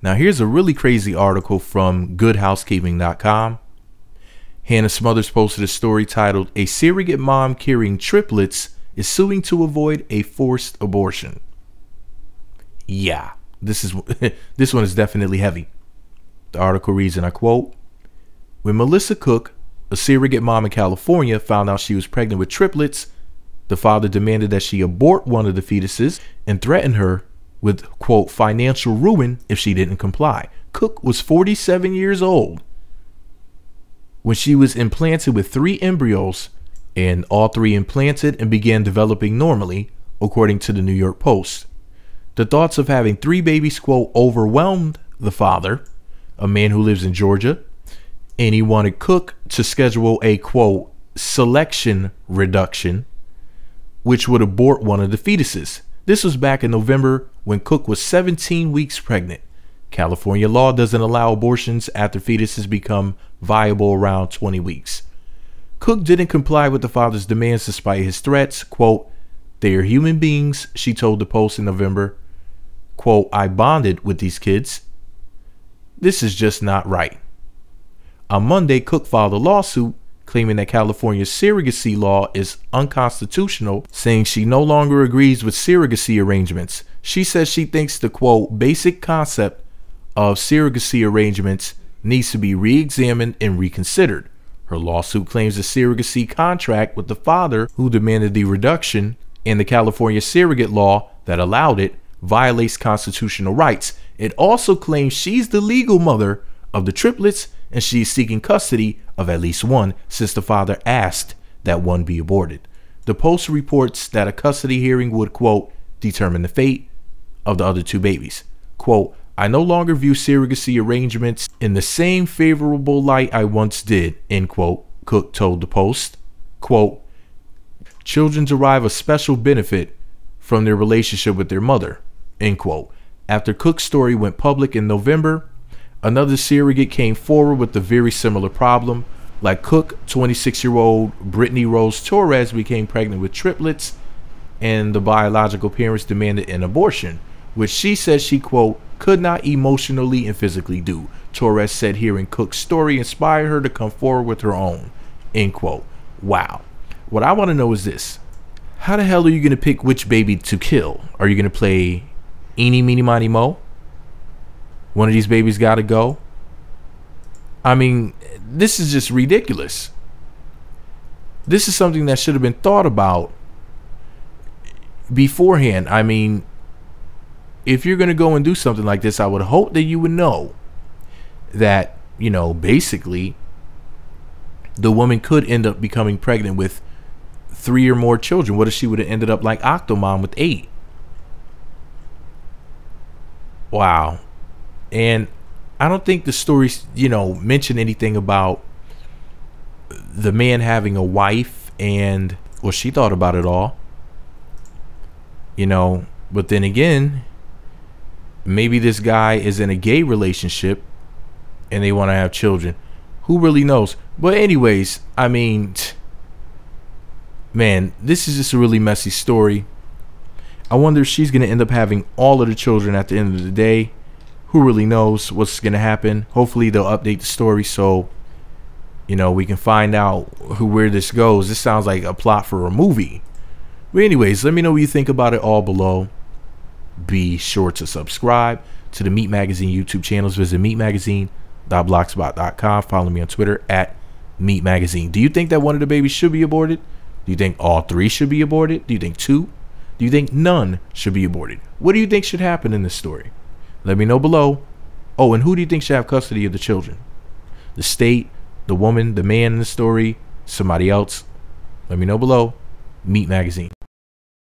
Now here's a really crazy article from goodhousekeeping.com. Hannah Smothers posted a story titled, "A surrogate mom carrying triplets is suing to avoid a forced abortion." Yeah, this one is definitely heavy. The article reads, and I quote, "When Melissa Cook, a surrogate mom in California, found out she was pregnant with triplets, the father demanded that she abort one of the fetuses and threatened her with, quote, financial ruin if she didn't comply. Cook was 47 years old when she was implanted with 3 embryos, and all 3 implanted and began developing normally, according to the New York Post. The thoughts of having 3 babies, quote, overwhelmed the father, a man who lives in Georgia, and he wanted Cook to schedule a, quote, selection reduction, which would abort one of the fetuses. This was back in November when Cook was 17 weeks pregnant. California law doesn't allow abortions after fetuses become viable around 20 weeks. Cook didn't comply with the father's demands despite his threats. Quote, they are human beings, she told the Post in November. Quote, I bonded with these kids. This is just not right. On Monday, Cook filed a lawsuit claiming that California's surrogacy law is unconstitutional, saying she no longer agrees with surrogacy arrangements. She says she thinks the, quote, basic concept of surrogacy arrangements needs to be re-examined and reconsidered. Her lawsuit claims the surrogacy contract with the father who demanded the reduction and the California surrogate law that allowed it violates constitutional rights. It also claims she's the legal mother of the triplets and she is seeking custody of at least one since the father asked that one be aborted. The Post reports that a custody hearing would, quote, determine the fate of the other 2 babies. Quote, I no longer view surrogacy arrangements in the same favorable light I once did, end quote, Cook told the Post. Quote, children derive a special benefit from their relationship with their mother, end quote. After Cook's story went public in November, another surrogate came forward with a very similar problem. Like Cook, 26-year-old Brittany Rose Torres became pregnant with triplets, and the biological parents demanded an abortion, which she said she, quote, could not emotionally and physically do. Torres said hearing Cook's story inspired her to come forward with her own, end quote. Wow. What I want to know is this. How the hell are you going to pick which baby to kill? Are you going to play eeny, meeny, miny, mo? One of these babies got to go? I mean, this is just ridiculous. This is something that should have been thought about beforehand. I mean, if you're going to go and do something like this, I would hope that you would know that, you know, basically the woman could end up becoming pregnant with 3 or more children. What if she would have ended up like Octomom with 8? Wow. And I don't think the stories, you know, mention anything about the man having a wife and, well, she thought about it all, you know, but then again, maybe this guy is in a gay relationship and they want to have children. Who really knows? But anyways, I mean, man, this is just a really messy story. I wonder if she's going to end up having all of the children at the end of the day. Who really knows what's going to happen? Hopefully they'll update the story so, you know, we can find out where this goes. This sounds like a plot for a movie. But anyways, let me know what you think about it all below. Be sure to subscribe to the Meat Magazine YouTube channels. Visit meatmagazine.blogspot.com. Follow me on Twitter at Meat Magazine. Do you think that one of the babies should be aborted? Do you think all 3 should be aborted? Do you think 2? Do you think none should be aborted? What do you think should happen in this story? Let me know below. Oh, and who do you think should have custody of the children? The state, the woman, the man in the story, somebody else? Let me know below. Meat Magazine.